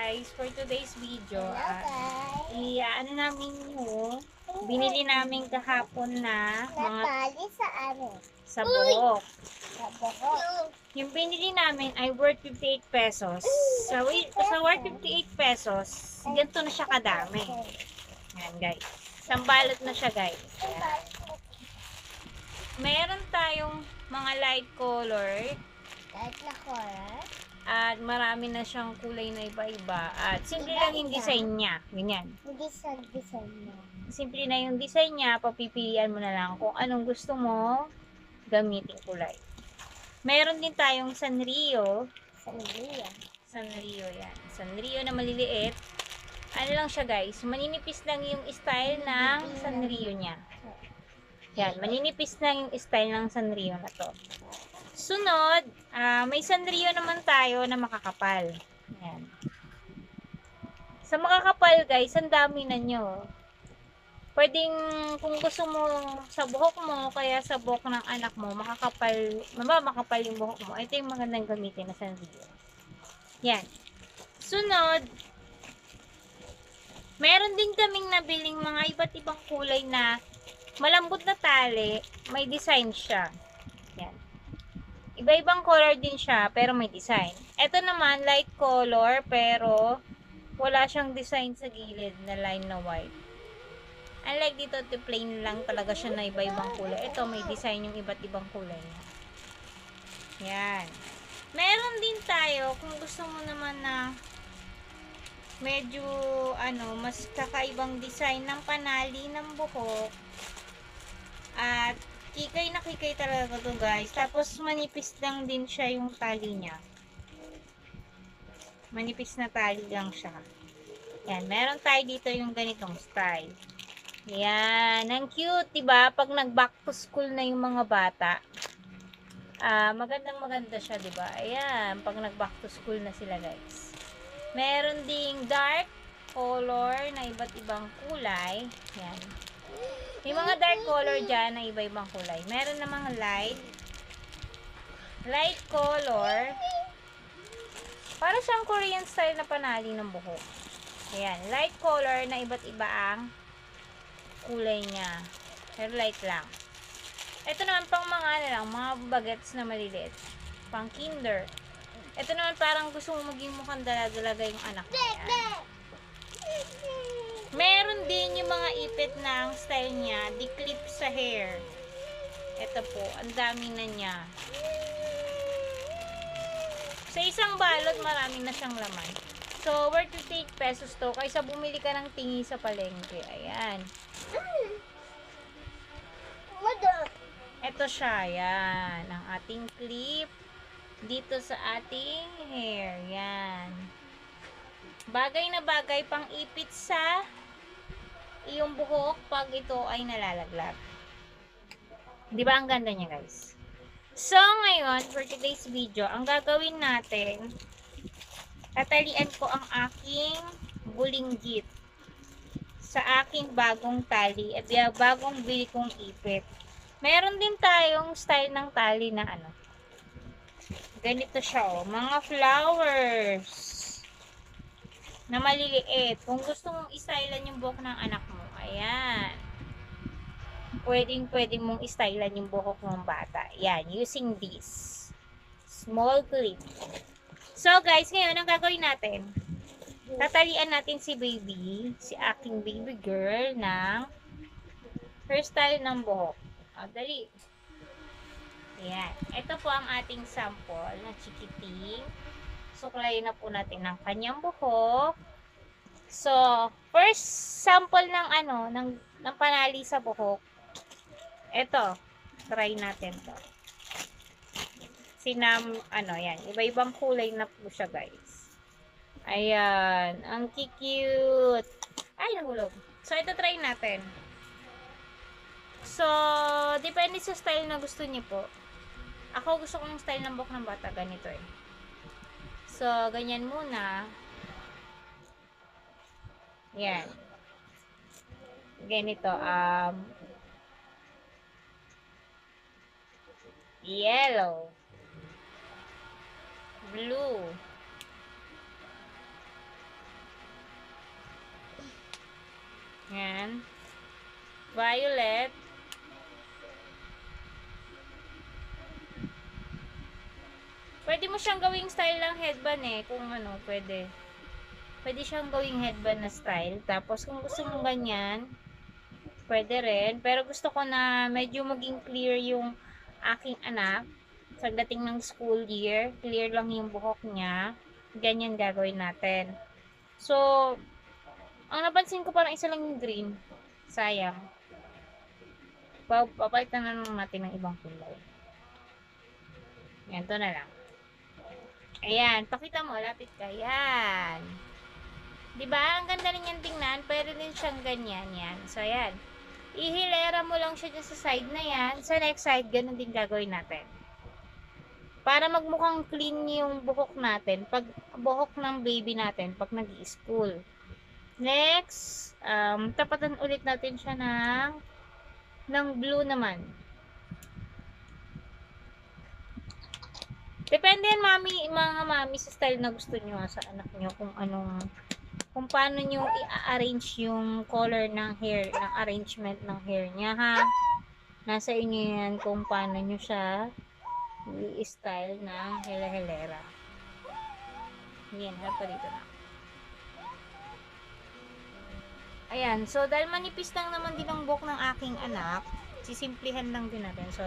guys, for today's video, Hello guys. ano namin yung binili namin kahapon na mga Natali sa ano? sabok. Sa buhok. Yung binili namin ay worth 58 pesos. Sa worth 58 pesos, ganito na siya kadami. Yan guys. Isang balot na siya guys. Yan. Meron tayong mga light color. Kahit na color. At marami na siyang kulay na iba-iba. At simple lang yung design niya. Ganyan. Hindi sa design mo. Simple na yung design niya. Papipilian mo na lang kung anong gusto mo gamitin kulay. Meron din tayong Sanrio. Sandria. Sanrio yan. Sanrio na maliliit. Ano lang siya guys. Maninipis lang yung style ng Sanrio niya. Yan. Maninipis lang yung style ng Sanrio na to. Sunod, may Sanrio naman tayo na makakapal. Yan. Sa makakapal guys, ang dami na nyo. Pwedeng kung gusto mo sa buhok mo, kaya sa buhok ng anak mo, makakapal yung buhok mo. Ito yung magandang gamitin na Sanrio. Yan. Sunod, meron din kaming nabiling mga iba't ibang kulay na malambot na tali, may design siya. Yan. Iba-ibang color din siya, pero may design. Ito naman, light color, pero wala siyang design sa gilid na line na white. Unlike dito, plain lang talaga siya na iba-ibang kulay. Ito, may design yung iba't ibang kulay niya. Yan. Meron din tayo, kung gusto mo naman na medyo, mas kakaibang design ng panali ng buhok. At kikay na kikay talaga to guys. Tapos manipis lang din siya yung tali niya. Manipis na tali lang siya. Yan, meron tayo dito yung ganitong style. Yan, ang cute, diba? Pag nag-back to school na yung mga bata, magandang maganda siya, diba? Ayan, pag nag-back to school na sila guys. Meron ding dark color na iba't ibang kulay. Yan. May mga dark color dyan na iba-ibang kulay. Meron namang light color. Para siyang Korean style na panali ng buhok. Ayan, light color na iba't iba ang kulay niya. Pero light lang. Ito naman pang mga mga bagets na maliliit. Pang kinder. Ito naman parang gusto mo maging mukhang dala-dalaga yung anak mo. Ayan. Meron din yung mga ipit na ang style niya, di-clip sa hair. Ito po, ang dami na niya. Sa isang balot, marami na siyang laman. So, worth 58 pesos to, kaysa bumili ka ng tingi sa palengke. Ayan. Ito siya, ayan. Ang ating clip dito sa ating hair. Yan. Bagay na bagay pang ipit sa iyong buhok pag ito ay nalalaglag. Di ba ang ganda niya guys? So ngayon, for today's video, ang gagawin natin, tatalian ko ang aking bulinggit sa aking bagong tali at bagong bili kong ipit. Meron din tayong style ng tali na ganito siya mga flowers na maliliit. Kung gusto mong istylan yung buhok ng anak mo, ayan. Pwedeng mong istylan yung buhok ng bata. Yan, using this small clip. So guys, ngayon ang gagawin natin, tatalian natin si aking baby girl ng hairstyle ng buhok. O, dali. Ayan. Ito po ang ating sample na chikiting. Suklayin na po natin ng kanyang buhok. So, first sample ng ng panali sa buhok. Ito, try natin to. Yan, iba-ibang kulay na po siya, guys. Ayan, ang cute. Ay, nahulog. So, ito try natin. So, depende sa style na gusto niyo po. Ako gusto ko yung style ng buhok ng bata, ganito eh. So, ganyan muna. Yan. Ganito, yellow, blue, Ayan. Violet. Pwede mo siyang gawing style ng headband eh. Kung ano, pwede. Pwede siyang gawing headband na style. Tapos kung gusto mo ganyan, pwede rin. Pero gusto ko na medyo maging clear yung aking anak. Sa dating ng school year, clear lang yung buhok niya. Ganyan gagawin natin. So, ang napansin ko parang isa lang yung green. Sayang. Papalitan na lang natin ng ibang kulay. Yan, to na lang. Ayan, pakita mo, lapit ka. Yan. Diba? Ang ganda rin yan tingnan. Pwede din siyang ganyan. Yan. So, ayan. Ihilera mo lang siya dyan sa side na yan. Sa next side, ganun din gagawin natin. Para magmukhang clean yung buhok natin. Pag buhok ng baby natin, pag nag-i-school. Next, tapatan ulit natin siya ng blue naman. Depende yan, mga mami, sa style na gusto nyo sa anak nyo, kung paano nyo i-arrange yung color ng hair, ng arrangement ng hair niya, ha. Nasa inyo yan kung paano nyo siya i-style ng hela-helera. Yan, harap ka dito na. Ayan, so dahil manipis lang naman din ang buhok ng aking anak, sisimplihan lang din natin. So,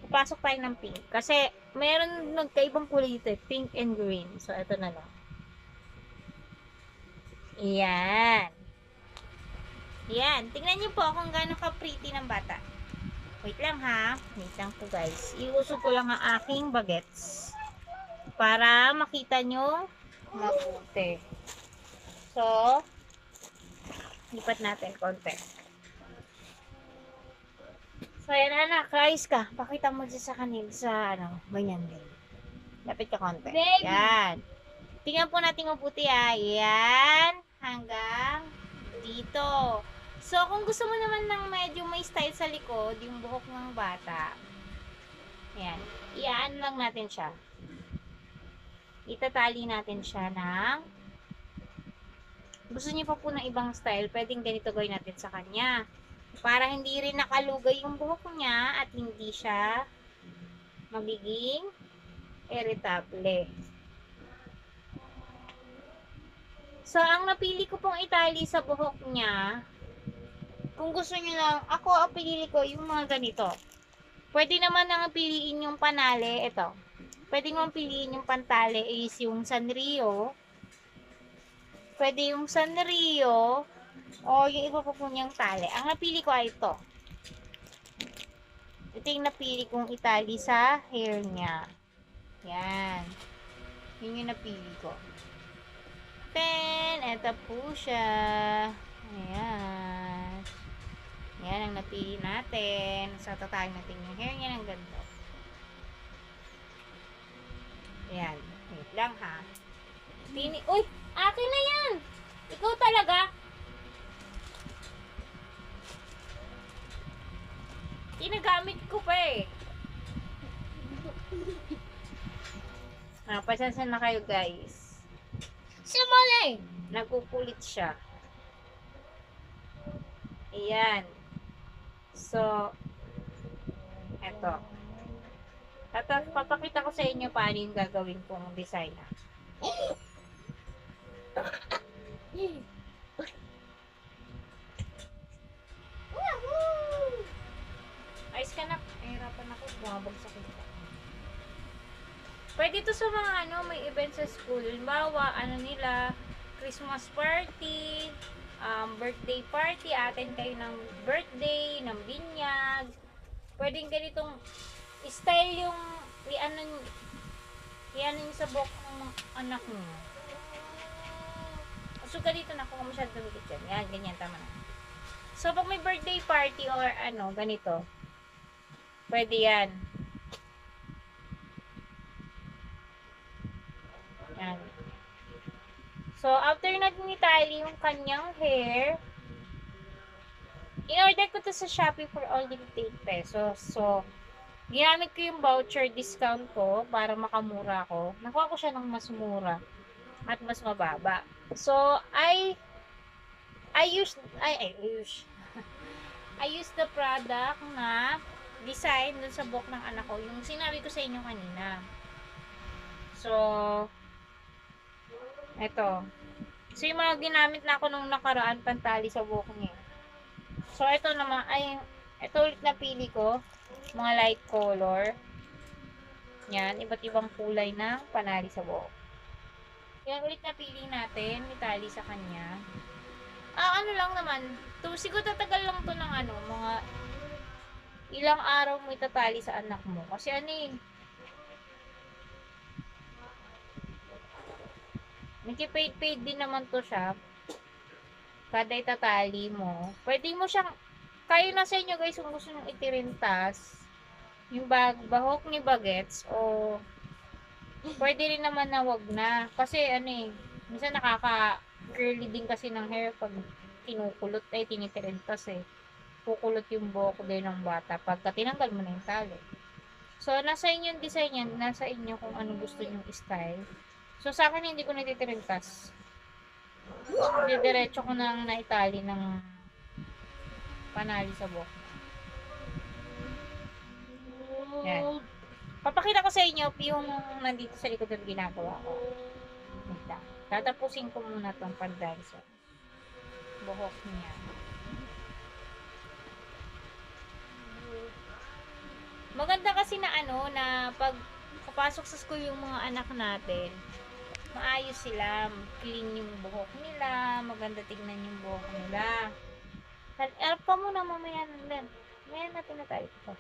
papasok tayo ng pink. Kasi, meron nagkaibang kulay dito, pink and green. So, ito na lang. Ayan. Ayan. Tingnan niyo po kung gaano ka-pretty ng bata. Wait lang ha. Wait lang po guys. Iusog ko lang ang aking bagets. Para makita nyo mabuti. So, lipat natin konti. So, ayan anak, kaayos ka. Pakita mo dyan sa kanil sa ganyan din. Lapit ka konti. Baby. Yan. Tingnan po natin mabuti ah. Yan. Hanggang dito. So, kung gusto mo naman ng medyo may style sa likod, yung buhok ng bata, yan. Iaan lang natin siya. Itatali natin siya ng gusto niyo pa po ng ibang style, pwedeng ganito gawin natin sa kanya. Para hindi rin nakalugay yung buhok niya at hindi siya magiging irritable. So, ang napili ko pong itali sa buhok niya, kung gusto niyo lang, ako ang pinili ko yung mga ganito. Pwede naman nang piliin yung panale, ito. Pwede naman piliin yung pantale is yung Sanrio. Pwede yung Sanrio o yung iba pa po niyang tali. Ang napili ko ay ito. Ito yung napili kong itali sa hair niya. Yan. Yun yung napili ko. Then, ito po siya. Ayan. Yan ang napili natin. So, tatawag natin yung hair niya ng ganito. Ayan. Wait lang ha. Uy! Akin na yan! Ikaw talaga? Ginagamit ko pa eh. Pasensya na kayo guys. Sumali! Nagkukulit siya. Ayan. So, eto. Papakita ko sa inyo paano yung gagawin kong design. Ayos ka na. Nahirapan ako. Bumabagsak ito. Pwede ito sa mga may event sa school. Halimbawa, nila, Christmas party, birthday party, atin kayo ng birthday, ng binyag. Pwedeng ganitong style yung i-ano nyo sa buhok ng mga anak mo. So, ganito na kung masyadong tumikit yan. Yan, ganyan, tama na. So, pag may birthday party or ganito, pwede yan. Yan. So, after natin itali yung kanyang hair, in-order ko to sa Shopee for only 8 pesos. So, ginamit ko yung voucher discount ko para makamura ko. Nakuha ko siya ng mas mura at mas mababa. So, I used the product na design dun sa buhok ng anak ko. Yung sinabi ko sa inyo kanina. So, eto. So, yung mga ginamit na ako nung nakaraan pantali sa buhok niya. So, ito naman, ito ulit na pili ko. Mga light color. Yan, iba't ibang kulay na panali sa buhok. Yan ulit na pili natin, itali sa kanya. Ano lang naman, siguro tatagal lang to ng mga ilang araw mo itatali sa anak mo. Kasi nagki-fade din naman to siya. Kada itatali mo. Pwede mo siyang, kayo na sa inyo guys kung gusto nyo itirintas yung bahok ni bagets o pwede rin naman na wag na. Kasi minsan nakaka-curly din kasi ng hair pag kinukulot tinitirintas kukulot yung buhok din ng bata pagka tinanggal mo na yung tali. So, nasa inyo yung design yan. Nasa inyo kung ano gusto nyong style. So, sa akin hindi ko natitirintas. Diretso ko nang naitali ng panali sa buhok. Yan. Papakita ko sa inyo yung nandito sa likod ng ginagawa ko. Tatapusin ko muna tong pandali sa buhok niya. Maganda kasi na na pag kapasok sa school yung mga anak natin, maayos sila, clean yung buhok nila, maganda tignan yung buhok nila. Erap pa muna mamaya natin. Mamaya natin na tayo ito.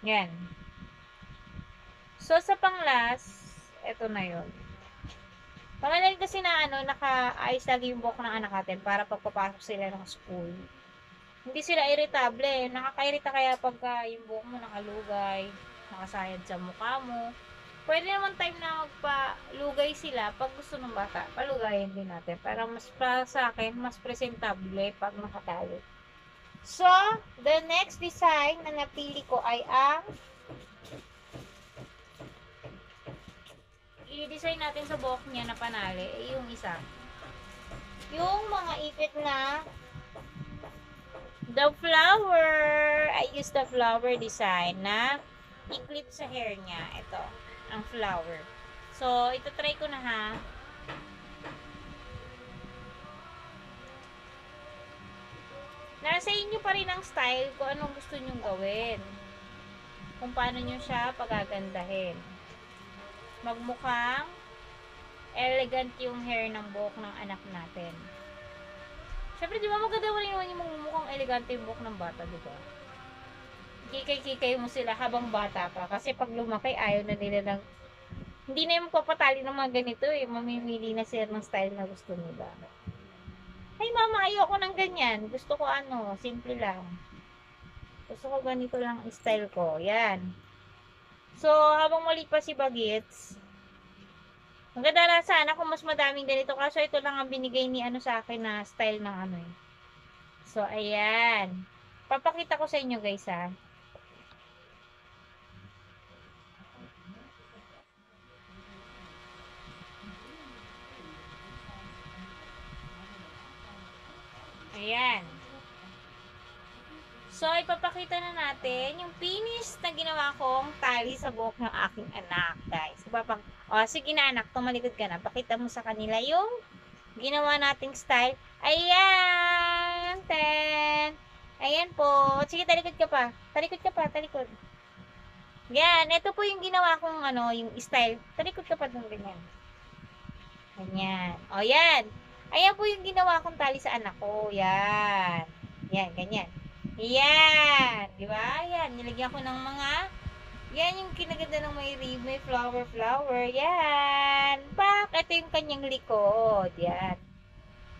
Yan. So, sa panglas, ito na yun. Pangalan kasi na nakaayos lagi yung buhok ng anak natin para pagpapasok sila ng school. Hindi sila irritable. Nakakairita kaya pagka yung buhok mo nakalugay, nakasayad sa mukha mo. Pwede naman time na magpalugay sila pag gusto ng bata. Palugayin din natin para sa akin, mas presentable pag nakatali. So, the next design na napili ko ay ang i-design natin sa buhok niya na panali ay yung isa. Yung mga ipit na the flower. I use the flower design na i-clip sa hair niya. Ito, ang flower. So, ito try ko na ha. Nasa inyo pa rin ang style kung anong gusto nyong gawin. Kung paano nyo siya pagagandahin. Magmukhang elegant yung hair ng buhok ng anak natin. Siyempre, di ba maganda rin naman yung mukhang elegante yung buhok ng bata, di ba? Kikay-kikay mo sila habang bata pa. Kasi pag lumaki, ayaw na nila ng hindi na yung papatali ng mga ganito mamimili na sila ng style na gusto nila. Ay mama, ayoko ng ganyan. Gusto ko simple lang. Gusto ko ganito lang style ko. Yan. So, habang mali pa si Bagets, maganda na sana kung mas madaming ganito. Kaso ito lang ang binigay ni sa akin na style ng So, ayan. Papakita ko sa inyo guys ha. Ayan. So, ipapakita na natin yung finish na ginawa kong tali sa buhok ng aking anak, guys. Sige na anak, tumalikod ka na. Pakita mo sa kanila yung ginawa nating style. Ayan! Ayan po. Sige, talikod ka pa. Talikod. Yan, ito po yung ginawa kong yung style. Talikod ka pa doon, ganyan. Ganyan. O, yan. Ayan po yung ginawa kong tali sa anak ko. Yan. Yan, ganyan. Yan. Diba? Yan. Nilagyan ko ng yan yung kinaganda ng may flower. Yan. Pak! Ito yung kanyang likod. Yan.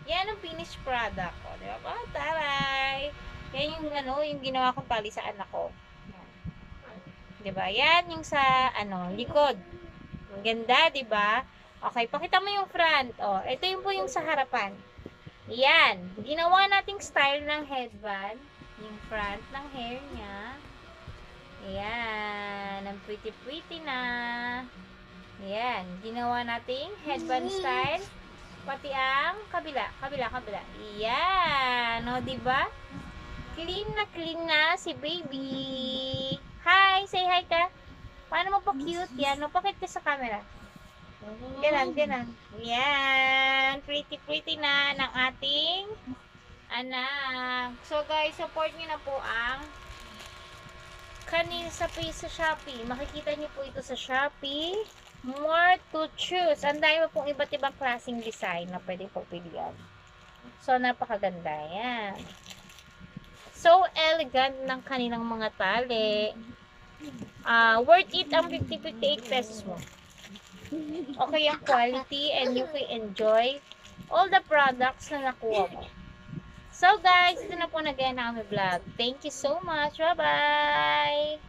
Yan ang finished product ko. Diba ba? Taray! Yan yung ginawa kong tali sa anak ko. Yan. Diba? Yan yung sa, likod. Ang ganda, diba? Okay, pakita mo yung front. Ito yung po yung sa harapan. Yan. Ginawa nating style ng headband. Yung front ng hair niya. Yan. Ang pretty na. Yan. Ginawa nating headband style. Pati ang kabila. Yan. O, diba? Clean na si baby. Hi! Say hi ka. Paano mo pa cute yan? Pakit ka sa camera. Ganon. Yan. Pretty na ng ating anak. So guys, support nyo na po ang kanil sa Shopee. Makikita nyo po ito sa Shopee. More to choose. Ang dami po pong iba't ibang klaseng design na pwede po pilihan. So, napakaganda. Yan. So elegant ng kanilang mga tali. Worth it ang 58 pesos mo. Okay ang quality and you can enjoy all the products na nakuha mo. So guys, ito na po nag-end ang aming vlog. Thank you so much. Bye-bye!